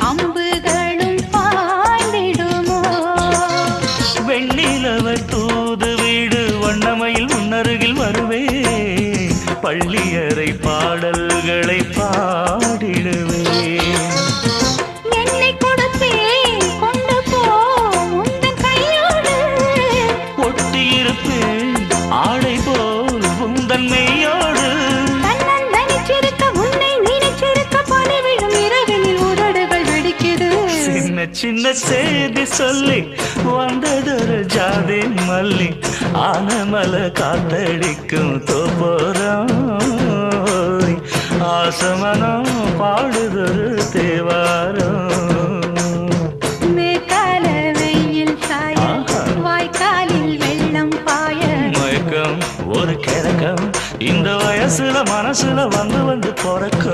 அம்புகளும் பாய்ந்திடுமோ? வெண்ணிலவ தூது வீடு வண்ணமையில் முன்னருகில் வருவே, பள்ளியறை பாடல்களை பாடிடுவே. என்னை கொடுப்பேன் கொண்டு போ உந்தன் கையோடு, ஒட்டியிருப்பேன் ஆடை போல் உந்தன் மெய்யோடு. தன்னந்தனிச்சிருக்க உன்னை நினைச்சிருக்க பணிவிடும் இரவினில் உதடுகள் வெடிக்குது. சின்ன சின்ன செய்தி சொல்லி வந்ததொரு ஜாதி மல்லி, ஆனமல காத்தடிக்கும் தோப்போரம், ஆசமனம் பாடுதொரு தேவாரம். மேற்கால வெயில் சாய வாய்க்காலில் வெள்ளம் பாய, மயக்கம் ஒரு கிழக்கம் இந்த வயசுல மனசுல வந்து வந்து பிறக்கும்.